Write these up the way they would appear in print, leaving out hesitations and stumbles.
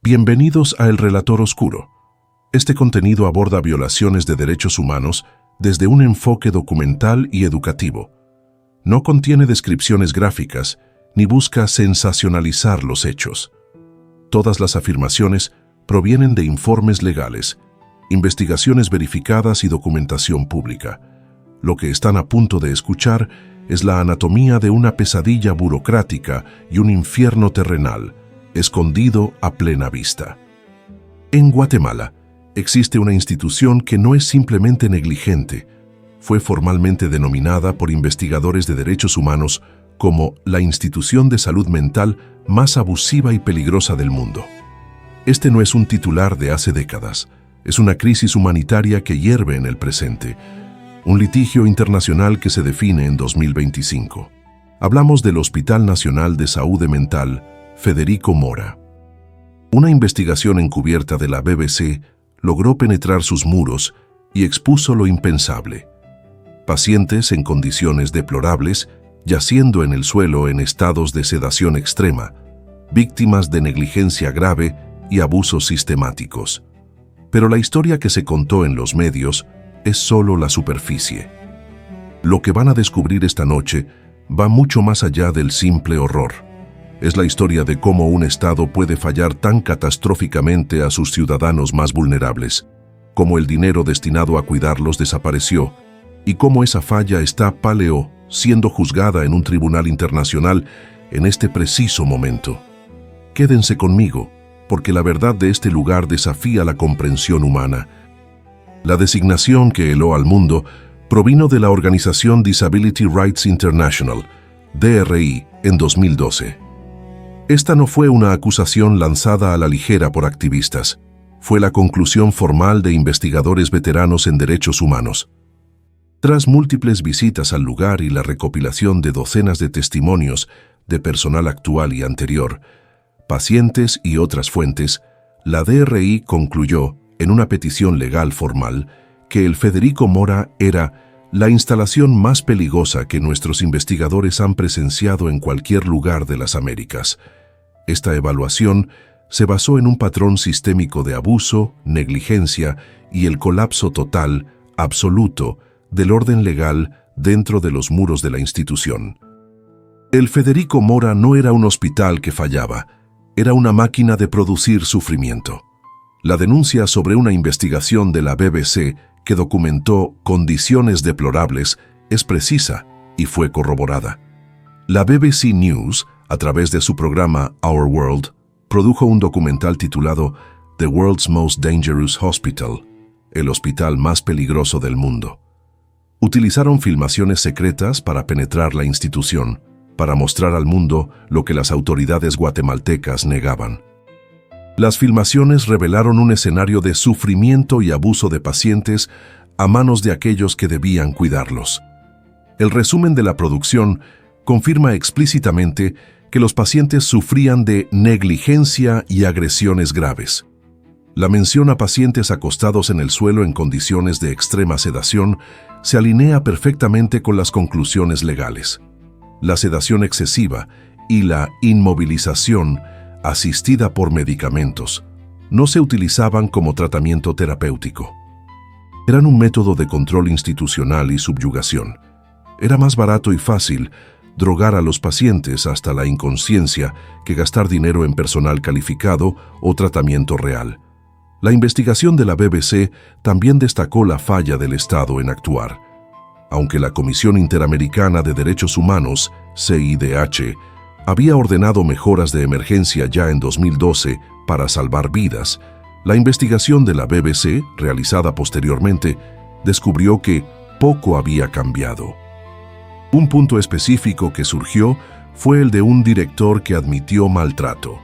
Bienvenidos a El Relator Oscuro. Este contenido aborda violaciones de derechos humanos desde un enfoque documental y educativo. No contiene descripciones gráficas ni busca sensacionalizar los hechos. Todas las afirmaciones provienen de informes legales, investigaciones verificadas y documentación pública. Lo que están a punto de escuchar es la anatomía de una pesadilla burocrática y un infierno terrenal, escondido a plena vista. En Guatemala, existe una institución que no es simplemente negligente. Fue formalmente denominada por investigadores de derechos humanos como la institución de salud mental más abusiva y peligrosa del mundo. Este no es un titular de hace décadas, es una crisis humanitaria que hierve en el presente, un litigio internacional que se define en 2025. Hablamos del Hospital Nacional de Saúde Mental Federico Mora. Una investigación encubierta de la BBC logró penetrar sus muros y expuso lo impensable. Pacientes en condiciones deplorables, yaciendo en el suelo en estados de sedación extrema, víctimas de negligencia grave y abusos sistemáticos. Pero la historia que se contó en los medios es solo la superficie. Lo que van a descubrir esta noche va mucho más allá del simple horror. Es la historia de cómo un Estado puede fallar tan catastróficamente a sus ciudadanos más vulnerables, cómo el dinero destinado a cuidarlos desapareció y cómo esa falla está siendo juzgada en un tribunal internacional en este preciso momento. Quédense conmigo, porque la verdad de este lugar desafía la comprensión humana. La designación que heló al mundo provino de la organización Disability Rights International, DRI, en 2012. Esta no fue una acusación lanzada a la ligera por activistas, fue la conclusión formal de investigadores veteranos en derechos humanos. Tras múltiples visitas al lugar y la recopilación de docenas de testimonios de personal actual y anterior, pacientes y otras fuentes, la DRI concluyó, en una petición legal formal, que el Federico Mora era la instalación más peligrosa que nuestros investigadores han presenciado en cualquier lugar de las Américas. Esta evaluación se basó en un patrón sistémico de abuso, negligencia y el colapso total, absoluto, del orden legal dentro de los muros de la institución. El Federico Mora no era un hospital que fallaba, era una máquina de producir sufrimiento. La denuncia sobre una investigación de la BBC que documentó condiciones deplorables es precisa y fue corroborada. La BBC News, a través de su programa Our World, produjo un documental titulado The World's Most Dangerous Hospital, el hospital más peligroso del mundo. Utilizaron filmaciones secretas para penetrar la institución, para mostrar al mundo lo que las autoridades guatemaltecas negaban. Las filmaciones revelaron un escenario de sufrimiento y abuso de pacientes a manos de aquellos que debían cuidarlos. El resumen de la producción confirma explícitamente que los pacientes sufrían de negligencia y agresiones graves. La mención a pacientes acostados en el suelo en condiciones de extrema sedación se alinea perfectamente con las conclusiones legales. La sedación excesiva y la inmovilización asistida por medicamentos no se utilizaban como tratamiento terapéutico. Eran un método de control institucional y subyugación. Era más barato y fácil drogar a los pacientes hasta la inconsciencia que gastar dinero en personal calificado o tratamiento real. La investigación de la BBC también destacó la falla del Estado en actuar. Aunque la Comisión Interamericana de Derechos Humanos, CIDH, había ordenado mejoras de emergencia ya en 2012 para salvar vidas, la investigación de la BBC, realizada posteriormente, descubrió que poco había cambiado. Un punto específico que surgió fue el de un director que admitió maltrato.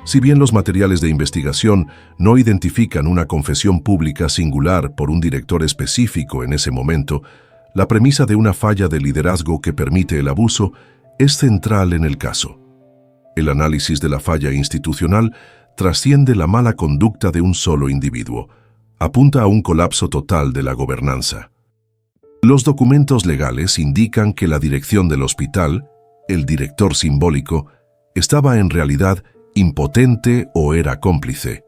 Si bien los materiales de investigación no identifican una confesión pública singular por un director específico en ese momento, la premisa de una falla de liderazgo que permite el abuso es central en el caso. El análisis de la falla institucional trasciende la mala conducta de un solo individuo, apunta a un colapso total de la gobernanza. Los documentos legales indican que la dirección del hospital, el director simbólico, estaba en realidad impotente o era cómplice.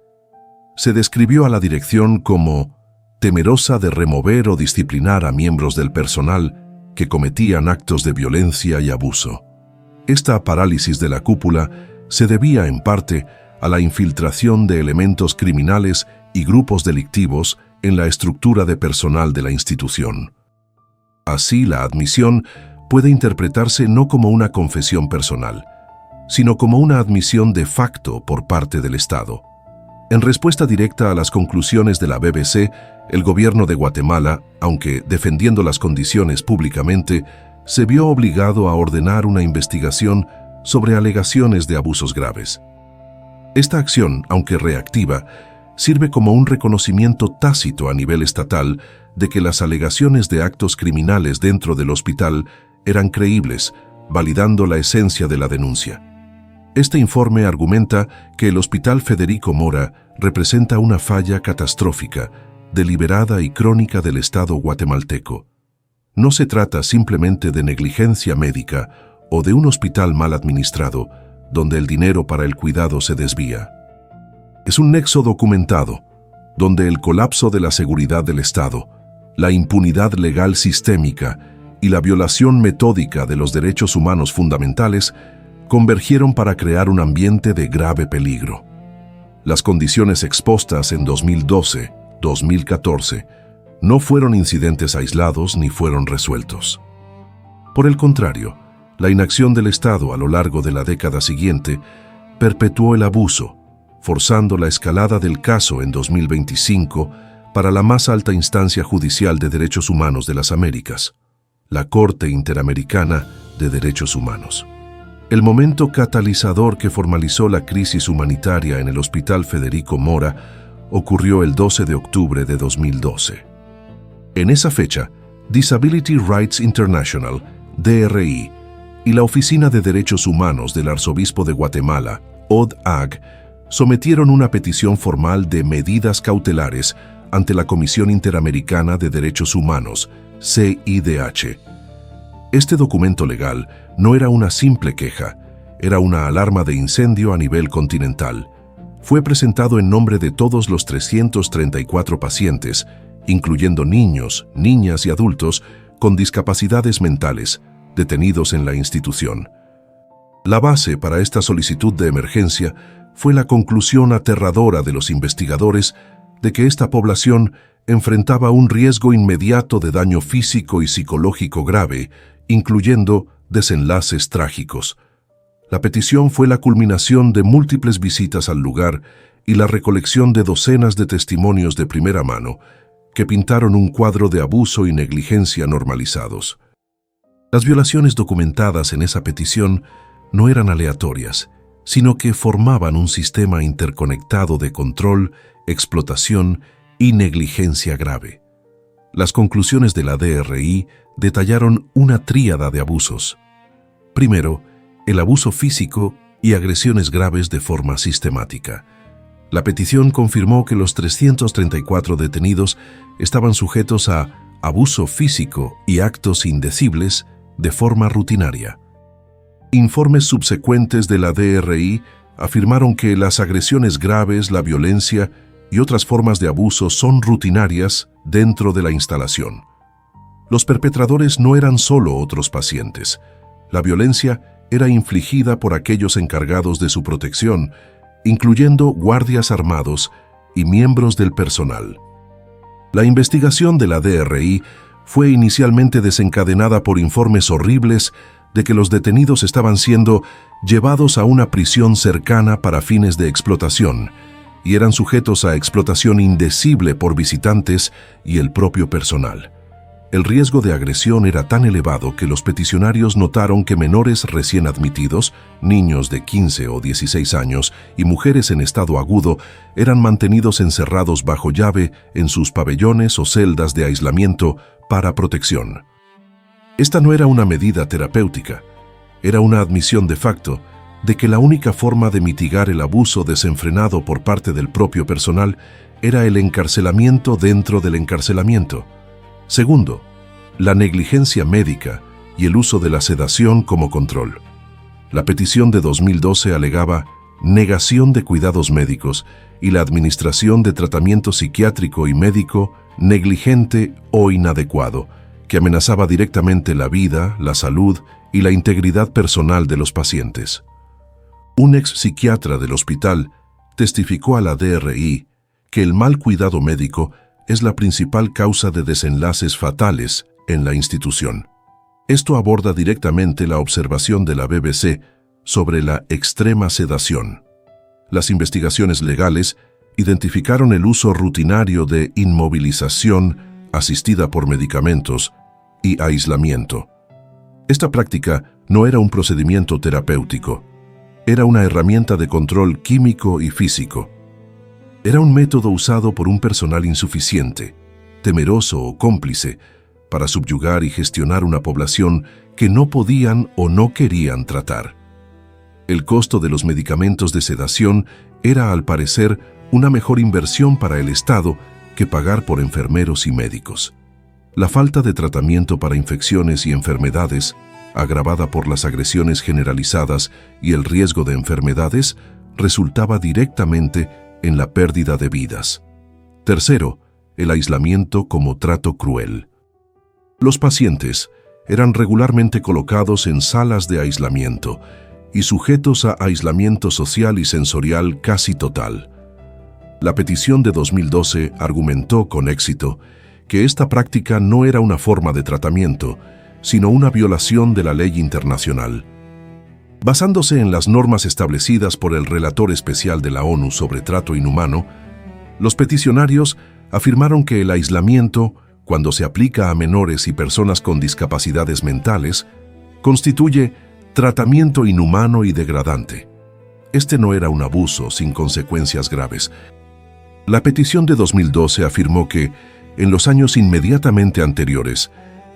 Se describió a la dirección como temerosa de remover o disciplinar a miembros del personal que cometían actos de violencia y abuso. Esta parálisis de la cúpula se debía en parte a la infiltración de elementos criminales y grupos delictivos en la estructura de personal de la institución. Así, la admisión puede interpretarse no como una confesión personal, sino como una admisión de facto por parte del Estado. En respuesta directa a las conclusiones de la BBC, el gobierno de Guatemala, aunque defendiendo las condiciones públicamente, se vio obligado a ordenar una investigación sobre alegaciones de abusos graves. Esta acción, aunque reactiva, sirve como un reconocimiento tácito a nivel estatal de que las alegaciones de actos criminales dentro del hospital eran creíbles, validando la esencia de la denuncia. Este informe argumenta que el Hospital Federico Mora representa una falla catastrófica, deliberada y crónica del Estado guatemalteco. No se trata simplemente de negligencia médica o de un hospital mal administrado, donde el dinero para el cuidado se desvía. Es un nexo documentado, donde el colapso de la seguridad del Estado, la impunidad legal sistémica y la violación metódica de los derechos humanos fundamentales convergieron para crear un ambiente de grave peligro. Las condiciones expuestas en 2012-2014 no fueron incidentes aislados ni fueron resueltos. Por el contrario, la inacción del Estado a lo largo de la década siguiente perpetuó el abuso, forzando la escalada del caso en 2025 para la más alta instancia judicial de derechos humanos de las Américas, la Corte Interamericana de Derechos Humanos. El momento catalizador que formalizó la crisis humanitaria en el Hospital Federico Mora ocurrió el 12 de octubre de 2012. En esa fecha, Disability Rights International, DRI, y la Oficina de Derechos Humanos del Arzobispo de Guatemala, ODAG, sometieron una petición formal de medidas cautelares ante la Comisión Interamericana de Derechos Humanos, CIDH. Este documento legal no era una simple queja, era una alarma de incendio a nivel continental. Fue presentado en nombre de todos los 334 pacientes, incluyendo niños, niñas y adultos con discapacidades mentales, detenidos en la institución. La base para esta solicitud de emergencia fue la conclusión aterradora de los investigadores de que esta población enfrentaba un riesgo inmediato de daño físico y psicológico grave, incluyendo desenlaces trágicos. La petición fue la culminación de múltiples visitas al lugar y la recolección de docenas de testimonios de primera mano que pintaron un cuadro de abuso y negligencia normalizados. Las violaciones documentadas en esa petición no eran aleatorias, sino que formaban un sistema interconectado de control, explotación y negligencia grave. Las conclusiones de la DRI detallaron una tríada de abusos. Primero, el abuso físico y agresiones graves de forma sistemática. La petición confirmó que los 334 detenidos estaban sujetos a abuso físico y actos indecibles de forma rutinaria. Informes subsecuentes de la DRI afirmaron que las agresiones graves, la violencia y otras formas de abuso son rutinarias dentro de la instalación. Los perpetradores no eran solo otros pacientes. La violencia era infligida por aquellos encargados de su protección, incluyendo guardias armados y miembros del personal. La investigación de la DRI fue inicialmente desencadenada por informes horribles de que los detenidos estaban siendo llevados a una prisión cercana para fines de explotación y eran sujetos a explotación indecible por visitantes y el propio personal. El riesgo de agresión era tan elevado que los peticionarios notaron que menores recién admitidos, niños de 15 o 16 años y mujeres en estado agudo eran mantenidos encerrados bajo llave en sus pabellones o celdas de aislamiento para protección. Esta no era una medida terapéutica, era una admisión de facto de que la única forma de mitigar el abuso desenfrenado por parte del propio personal era el encarcelamiento dentro del encarcelamiento. Segundo, la negligencia médica y el uso de la sedación como control. La petición de 2012 alegaba negación de cuidados médicos y la administración de tratamiento psiquiátrico y médico negligente o inadecuado, que amenazaba directamente la vida, la salud y la integridad personal de los pacientes. Un ex psiquiatra del hospital testificó a la DRI que el mal cuidado médico es la principal causa de desenlaces fatales en la institución. Esto aborda directamente la observación de la BBC sobre la extrema sedación. Las investigaciones legales identificaron el uso rutinario de inmovilización asistida por medicamentos y aislamiento. Esta práctica no era un procedimiento terapéutico, era una herramienta de control químico y físico. Era un método usado por un personal insuficiente, temeroso o cómplice, para subyugar y gestionar una población que no podían o no querían tratar. El costo de los medicamentos de sedación era, al parecer, una mejor inversión para el Estado que pagar por enfermeros y médicos. La falta de tratamiento para infecciones y enfermedades, agravada por las agresiones generalizadas y el riesgo de enfermedades, resultaba directamente en la pérdida de vidas. Tercero, el aislamiento como trato cruel. Los pacientes eran regularmente colocados en salas de aislamiento y sujetos a aislamiento social y sensorial casi total. La petición de 2012 argumentó con éxito que esta práctica no era una forma de tratamiento, sino una violación de la ley internacional. Basándose en las normas establecidas por el Relator Especial de la ONU sobre Trato Inhumano, los peticionarios afirmaron que el aislamiento, cuando se aplica a menores y personas con discapacidades mentales, constituye tratamiento inhumano y degradante. Este no era un abuso sin consecuencias graves. La petición de 2012 afirmó que, en los años inmediatamente anteriores,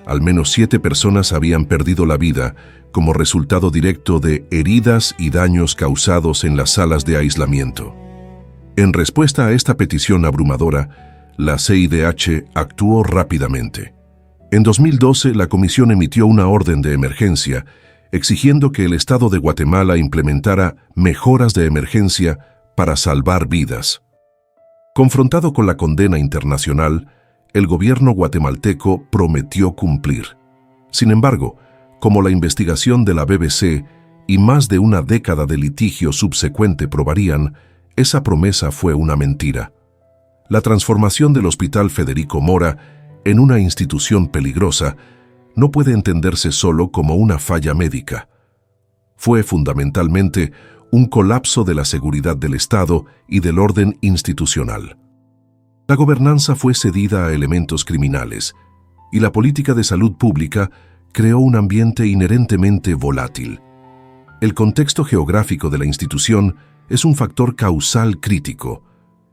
al menos 7 personas habían perdido la vida como resultado directo de heridas y daños causados en las salas de aislamiento. En respuesta a esta petición abrumadora, la CIDH actuó rápidamente. En 2012, la Comisión emitió una orden de emergencia exigiendo que el Estado de Guatemala implementara mejoras de emergencia para salvar vidas. Confrontado con la condena internacional, el gobierno guatemalteco prometió cumplir. Sin embargo, como la investigación de la BBC y más de una década de litigio subsecuente probarían, esa promesa fue una mentira. La transformación del Hospital Federico Mora en una institución peligrosa no puede entenderse solo como una falla médica. Fue fundamentalmente un colapso de la seguridad del Estado y del orden institucional. La gobernanza fue cedida a elementos criminales, y la política de salud pública creó un ambiente inherentemente volátil. El contexto geográfico de la institución es un factor causal crítico.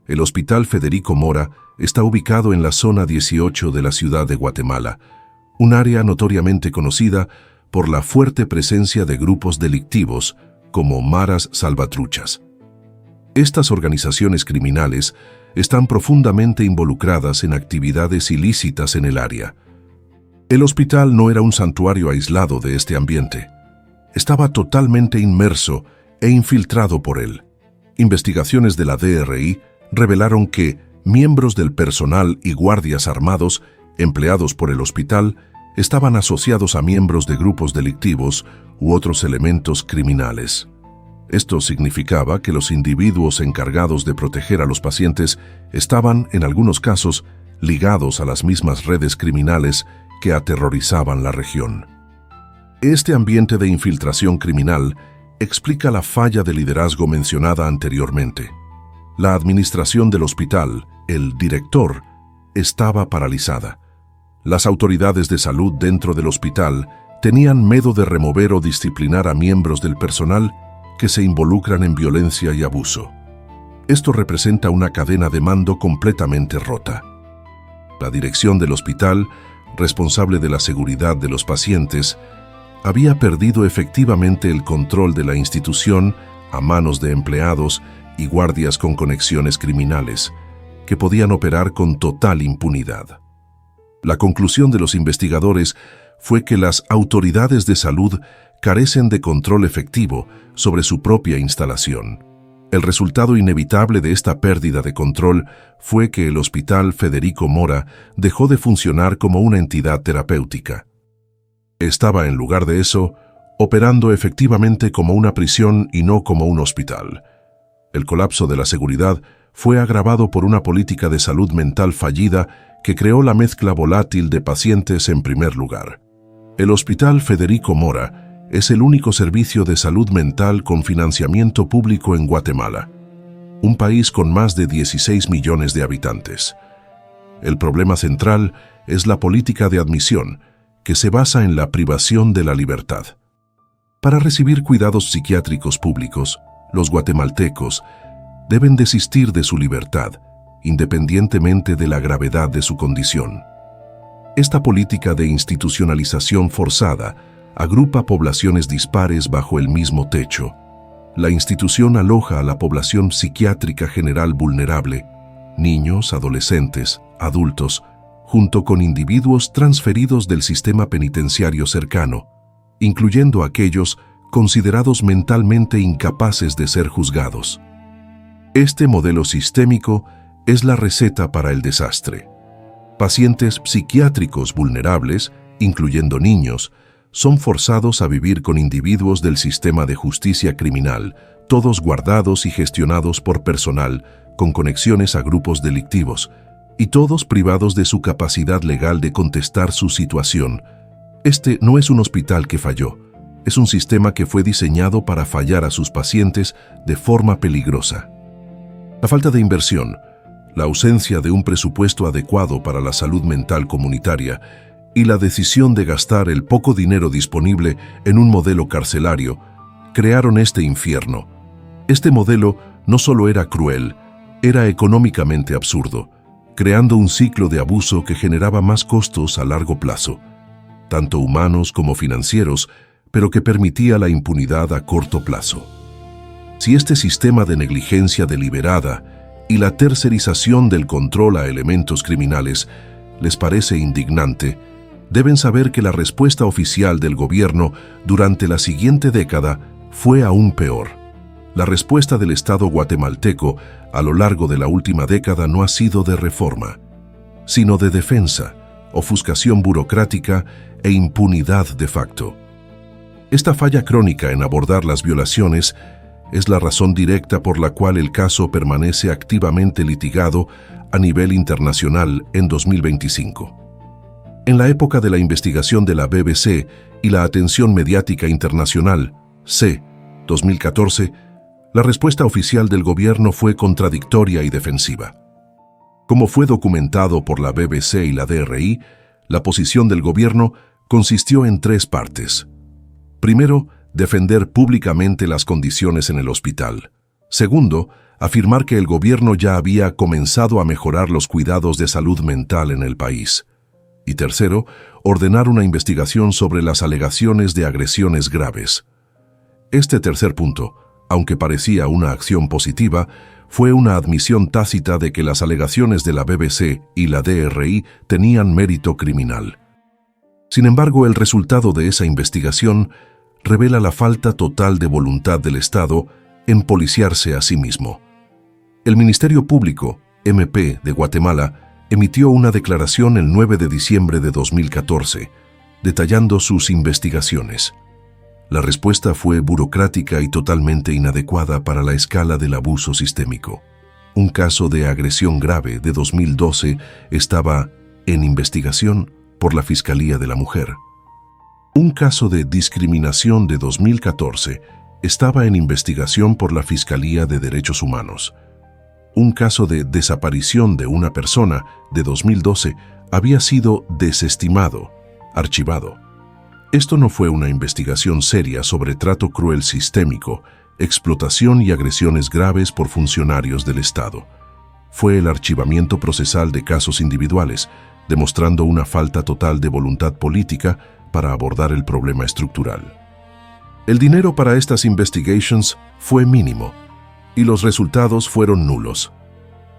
El Hospital Federico Mora está ubicado en la zona 18 de la ciudad de Guatemala, un área notoriamente conocida por la fuerte presencia de grupos delictivos como maras salvatruchas. Estas organizaciones criminales están profundamente involucradas en actividades ilícitas en el área. El hospital no era un santuario aislado de este ambiente. Estaba totalmente inmerso e infiltrado por él. Investigaciones de la DRI revelaron que miembros del personal y guardias armados empleados por el hospital estaban asociados a miembros de grupos delictivos u otros elementos criminales. Esto significaba que los individuos encargados de proteger a los pacientes estaban, en algunos casos, ligados a las mismas redes criminales que aterrorizaban la región. Este ambiente de infiltración criminal explica la falla de liderazgo mencionada anteriormente. La administración del hospital, el director, estaba paralizada. Las autoridades de salud dentro del hospital tenían miedo de remover o disciplinar a miembros del personal que se involucran en violencia y abuso. Esto representa una cadena de mando completamente rota. La dirección del hospital, responsable de la seguridad de los pacientes, había perdido efectivamente el control de la institución a manos de empleados y guardias con conexiones criminales, que podían operar con total impunidad. La conclusión de los investigadores fue que las autoridades de salud carecen de control efectivo sobre su propia instalación. El resultado inevitable de esta pérdida de control fue que el Hospital Federico Mora dejó de funcionar como una entidad terapéutica. Estaba, en lugar de eso, operando efectivamente como una prisión y no como un hospital. El colapso de la seguridad fue agravado por una política de salud mental fallida que creó la mezcla volátil de pacientes en primer lugar. El Hospital Federico Mora es el único servicio de salud mental con financiamiento público en Guatemala, un país con más de 16 millones de habitantes. El problema central es la política de admisión, que se basa en la privación de la libertad. Para recibir cuidados psiquiátricos públicos, los guatemaltecos deben desistir de su libertad, independientemente de la gravedad de su condición. Esta política de institucionalización forzada agrupa poblaciones dispares bajo el mismo techo. La institución aloja a la población psiquiátrica general vulnerable, niños, adolescentes, adultos, junto con individuos transferidos del sistema penitenciario cercano, incluyendo aquellos considerados mentalmente incapaces de ser juzgados. Este modelo sistémico es la receta para el desastre. Pacientes psiquiátricos vulnerables, incluyendo niños, son forzados a vivir con individuos del sistema de justicia criminal, todos guardados y gestionados por personal con conexiones a grupos delictivos, y todos privados de su capacidad legal de contestar su situación. Este no es un hospital que falló, es un sistema que fue diseñado para fallar a sus pacientes de forma peligrosa. La falta de inversión, la ausencia de un presupuesto adecuado para la salud mental comunitaria y la decisión de gastar el poco dinero disponible en un modelo carcelario crearon este infierno. Este modelo no solo era cruel, era económicamente absurdo, creando un ciclo de abuso que generaba más costos a largo plazo, tanto humanos como financieros, pero que permitía la impunidad a corto plazo. Si este sistema de negligencia deliberada y la tercerización del control a elementos criminales les parece indignante, deben saber que la respuesta oficial del gobierno durante la siguiente década fue aún peor. La respuesta del Estado guatemalteco a lo largo de la última década no ha sido de reforma, sino de defensa, ofuscación burocrática e impunidad de facto. Esta falla crónica en abordar las violaciones es la razón directa por la cual el caso permanece activamente litigado a nivel internacional en 2025. En la época de la investigación de la BBC y la atención mediática internacional, C. 2014, la respuesta oficial del gobierno fue contradictoria y defensiva. Como fue documentado por la BBC y la DRI, la posición del gobierno consistió en tres partes. Primero, defender públicamente las condiciones en el hospital. Segundo, afirmar que el gobierno ya había comenzado a mejorar los cuidados de salud mental en el país. Y tercero, ordenar una investigación sobre las alegaciones de agresiones graves. Este tercer punto, aunque parecía una acción positiva, fue una admisión tácita de que las alegaciones de la BBC y la DRI tenían mérito criminal. Sin embargo, el resultado de esa investigación revela la falta total de voluntad del Estado en policiarse a sí mismo. El Ministerio Público, MP, de Guatemala, emitió una declaración el 9 de diciembre de 2014, detallando sus investigaciones. La respuesta fue burocrática y totalmente inadecuada para la escala del abuso sistémico. Un caso de agresión grave de 2012 estaba en investigación por la Fiscalía de la Mujer. Un caso de discriminación de 2014 estaba en investigación por la Fiscalía de Derechos Humanos. Un caso de desaparición de una persona de 2012 había sido desestimado, archivado. Esto no fue una investigación seria sobre trato cruel sistémico, explotación y agresiones graves por funcionarios del Estado. Fue el archivamiento procesal de casos individuales, demostrando una falta total de voluntad política para abordar el problema estructural. El dinero para estas investigations fue mínimo, y los resultados fueron nulos.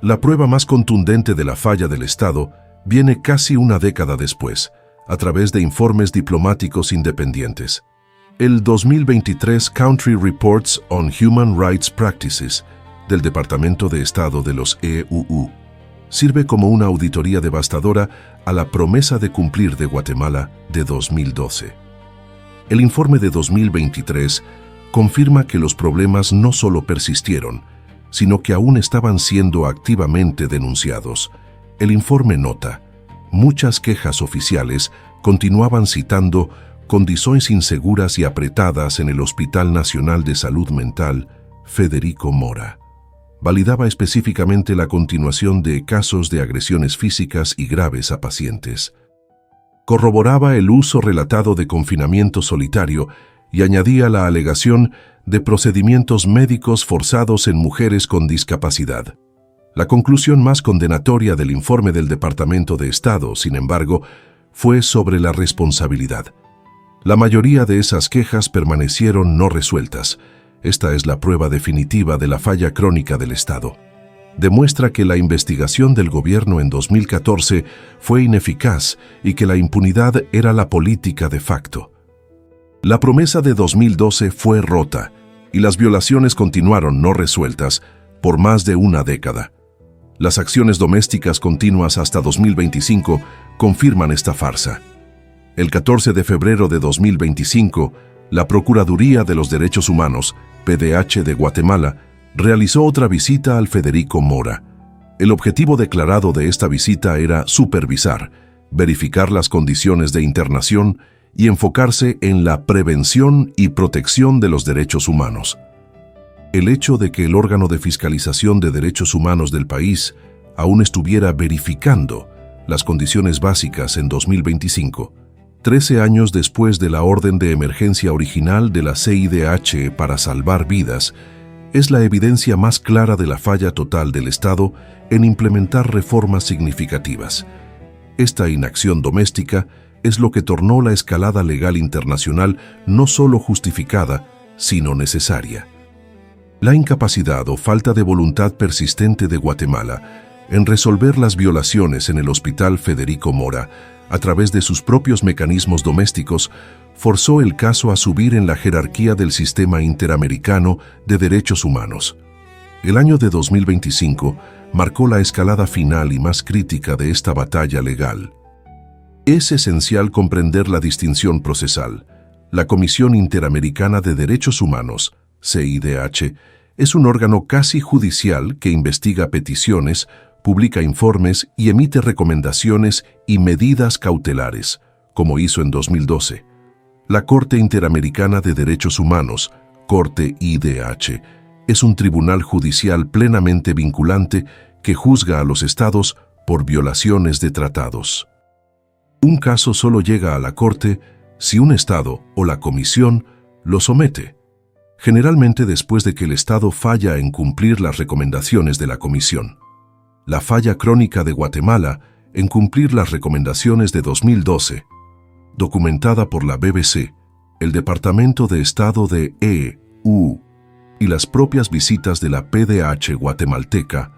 La prueba más contundente de la falla del Estado viene casi una década después, a través de informes diplomáticos independientes. El 2023 Country Reports on Human Rights Practices del Departamento de Estado de los EUU sirve como una auditoría devastadora a la promesa de cumplir de Guatemala de 2012. El informe de 2023 confirma que los problemas no solo persistieron, sino que aún estaban siendo activamente denunciados. El informe nota: muchas quejas oficiales continuaban citando condiciones inseguras y apretadas en el Hospital Nacional de Salud Mental Federico Mora. Validaba específicamente la continuación de casos de agresiones físicas y graves a pacientes. Corroboraba el uso relatado de confinamiento solitario y añadía la alegación de procedimientos médicos forzados en mujeres con discapacidad. La conclusión más condenatoria del informe del Departamento de Estado, sin embargo, fue sobre la responsabilidad. La mayoría de esas quejas permanecieron no resueltas. Esta es la prueba definitiva de la falla crónica del Estado. Demuestra que la investigación del gobierno en 2014 fue ineficaz y que la impunidad era la política de facto. La promesa de 2012 fue rota y las violaciones continuaron no resueltas por más de una década. Las acciones domésticas continuas hasta 2025 confirman esta farsa. El 14 de febrero de 2025, la Procuraduría de los Derechos Humanos, PDH de Guatemala, realizó otra visita al Federico Mora. El objetivo declarado de esta visita era supervisar, verificar las condiciones de internación y enfocarse en la prevención y protección de los derechos humanos. El hecho de que el órgano de fiscalización de derechos humanos del país aún estuviera verificando las condiciones básicas en 2025, 13 años después de la orden de emergencia original de la CIDH para salvar vidas, es la evidencia más clara de la falla total del Estado en implementar reformas significativas. Esta inacción doméstica es lo que tornó la escalada legal internacional no solo justificada, sino necesaria. La incapacidad o falta de voluntad persistente de Guatemala en resolver las violaciones en el Hospital Federico Mora a través de sus propios mecanismos domésticos forzó el caso a subir en la jerarquía del sistema interamericano de derechos humanos. El año de 2025 marcó la escalada final y más crítica de esta batalla legal. Es esencial comprender la distinción procesal. La Comisión Interamericana de Derechos Humanos, CIDH, es un órgano casi judicial que investiga peticiones, publica informes y emite recomendaciones y medidas cautelares, como hizo en 2012. La Corte Interamericana de Derechos Humanos, Corte IDH, es un tribunal judicial plenamente vinculante que juzga a los estados por violaciones de tratados. Un caso solo llega a la Corte si un estado o la Comisión lo somete, generalmente después de que el estado falla en cumplir las recomendaciones de la Comisión. La falla crónica de Guatemala en cumplir las recomendaciones de 2012, documentada por la BBC, el Departamento de Estado de EU y las propias visitas de la PDH guatemalteca,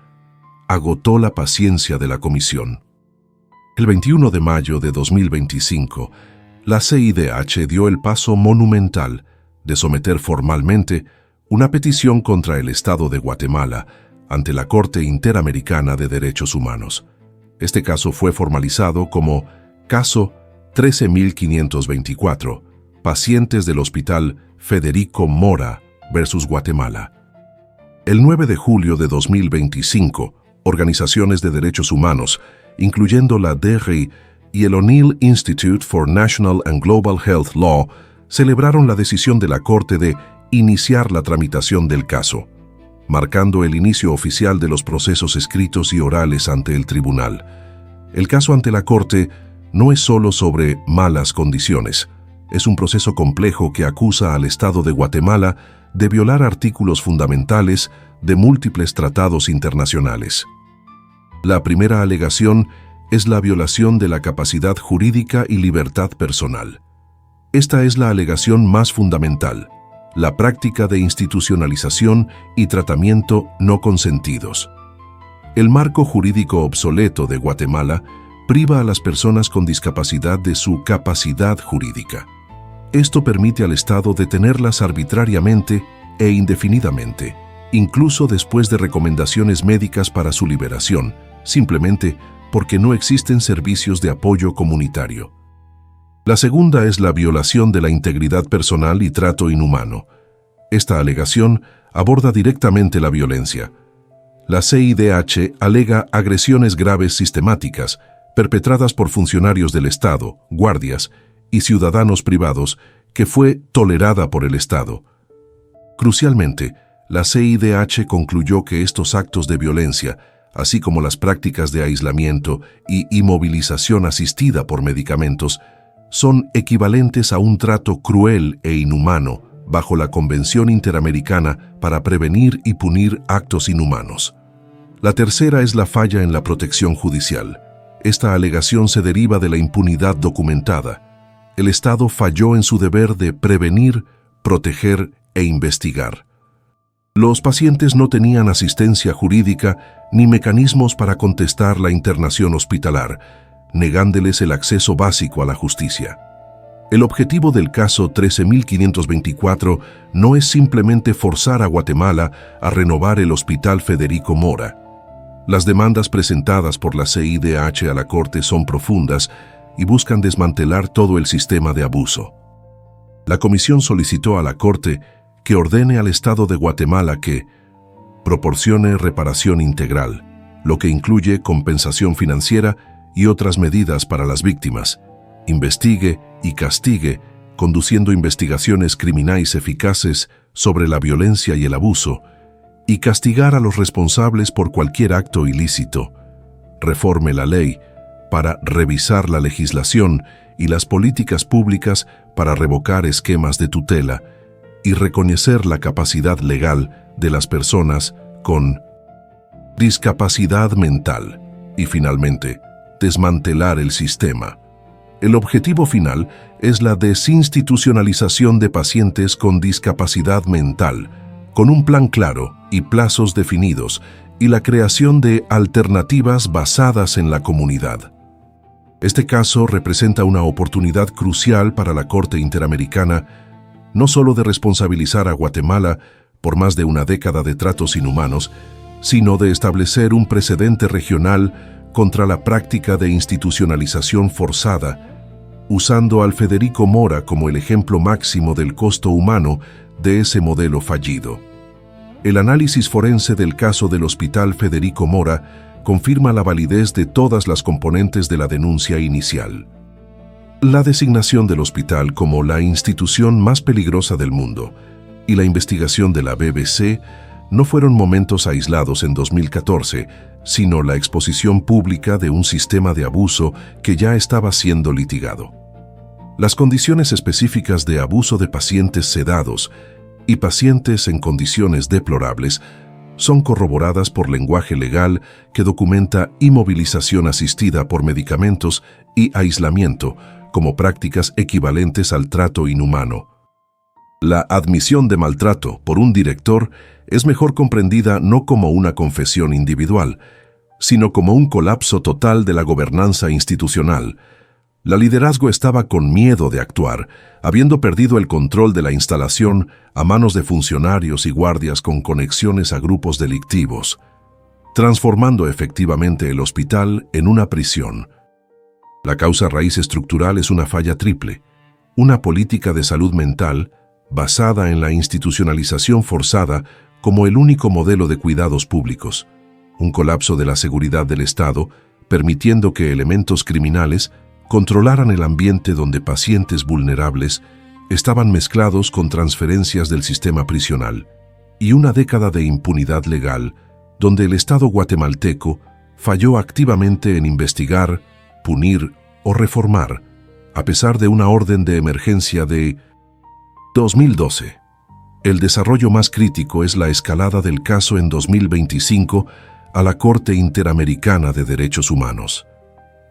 agotó la paciencia de la Comisión. El 21 de mayo de 2025, la CIDH dio el paso monumental de someter formalmente una petición contra el Estado de Guatemala ante la Corte Interamericana de Derechos Humanos. Este caso fue formalizado como Caso 13.524, pacientes del Hospital Federico Mora versus Guatemala. El 9 de julio de 2025, organizaciones de derechos humanos, incluyendo la DRI y el O'Neill Institute for National and Global Health Law, celebraron la decisión de la Corte de iniciar la tramitación del caso, marcando el inicio oficial de los procesos escritos y orales ante el tribunal. El caso ante la Corte no es solo sobre malas condiciones, es un proceso complejo que acusa al Estado de Guatemala de violar artículos fundamentales de múltiples tratados internacionales. La primera alegación es la violación de la capacidad jurídica y libertad personal. Esta es la alegación más fundamental, la práctica de institucionalización y tratamiento no consentidos. El marco jurídico obsoleto de Guatemala priva a las personas con discapacidad de su capacidad jurídica. Esto permite al Estado detenerlas arbitrariamente e indefinidamente, incluso después de recomendaciones médicas para su liberación, simplemente porque no existen servicios de apoyo comunitario. La segunda es la violación de la integridad personal y trato inhumano. Esta alegación aborda directamente la violencia. La CIDH alega agresiones graves sistemáticas, perpetradas por funcionarios del Estado, guardias y ciudadanos privados, que fue tolerada por el Estado. Crucialmente, la CIDH concluyó que estos actos de violencia, así como las prácticas de aislamiento y inmovilización asistida por medicamentos, son equivalentes a un trato cruel e inhumano bajo la Convención Interamericana para prevenir y punir actos inhumanos. La tercera es la falla en la protección judicial. Esta alegación se deriva de la impunidad documentada. El Estado falló en su deber de prevenir, proteger e investigar. Los pacientes no tenían asistencia jurídica ni mecanismos para contestar la internación hospitalar, negándoles el acceso básico a la justicia. El objetivo del caso 13.524 no es simplemente forzar a Guatemala a renovar el Hospital Federico Mora. Las demandas presentadas por la CIDH a la Corte son profundas y buscan desmantelar todo el sistema de abuso. La Comisión solicitó a la Corte que ordene al Estado de Guatemala que proporcione reparación integral, lo que incluye compensación financiera y otras medidas para las víctimas, investigue y castigue, conduciendo investigaciones criminales eficaces sobre la violencia y el abuso, y castigar a los responsables por cualquier acto ilícito. Reforme la ley para revisar la legislación y las políticas públicas para revocar esquemas de tutela y reconocer la capacidad legal de las personas con discapacidad mental. Y finalmente, desmantelar el sistema. El objetivo final es la desinstitucionalización de pacientes con discapacidad mental, con un plan claro y plazos definidos, y la creación de alternativas basadas en la comunidad. Este caso representa una oportunidad crucial para la Corte Interamericana, no solo de responsabilizar a Guatemala por más de una década de tratos inhumanos, sino de establecer un precedente regional contra la práctica de institucionalización forzada, usando al Federico Mora como el ejemplo máximo del costo humano de ese modelo fallido. El análisis forense del caso del Hospital Federico Mora confirma la validez de todas las componentes de la denuncia inicial. La designación del hospital como la institución más peligrosa del mundo y la investigación de la BBC no fueron momentos aislados en 2014, sino la exposición pública de un sistema de abuso que ya estaba siendo litigado. Las condiciones específicas de abuso de pacientes sedados y pacientes en condiciones deplorables son corroboradas por lenguaje legal que documenta inmovilización asistida por medicamentos y aislamiento como prácticas equivalentes al trato inhumano. La admisión de maltrato por un director es mejor comprendida no como una confesión individual, sino como un colapso total de la gobernanza institucional. La liderazgo estaba con miedo de actuar, habiendo perdido el control de la instalación a manos de funcionarios y guardias con conexiones a grupos delictivos, transformando efectivamente el hospital en una prisión. La causa raíz estructural es una falla triple: una política de salud mental basada en la institucionalización forzada como el único modelo de cuidados públicos, un colapso de la seguridad del Estado, permitiendo que elementos criminales controlaran el ambiente donde pacientes vulnerables estaban mezclados con transferencias del sistema prisional, y una década de impunidad legal donde el Estado guatemalteco falló activamente en investigar, punir o reformar, a pesar de una orden de emergencia de 2012. El desarrollo más crítico es la escalada del caso en 2025 a la Corte Interamericana de Derechos Humanos.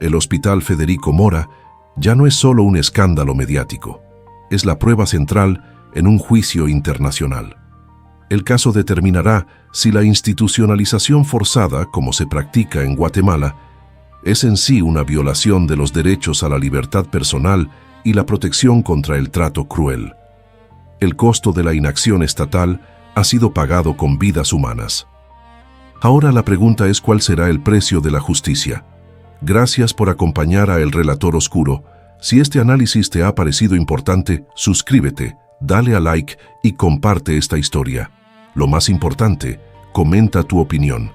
El Hospital Federico Mora ya no es solo un escándalo mediático, es la prueba central en un juicio internacional. El caso determinará si la institucionalización forzada, como se practica en Guatemala, es en sí una violación de los derechos a la libertad personal y la protección contra el trato cruel. El costo de la inacción estatal ha sido pagado con vidas humanas. Ahora la pregunta es cuál será el precio de la justicia. Gracias por acompañar a El Relator Oscuro. Si este análisis te ha parecido importante, suscríbete, dale a like y comparte esta historia. Lo más importante, comenta tu opinión.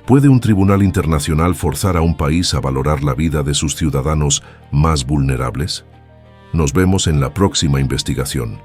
¿Puede un tribunal internacional forzar a un país a valorar la vida de sus ciudadanos más vulnerables? Nos vemos en la próxima investigación.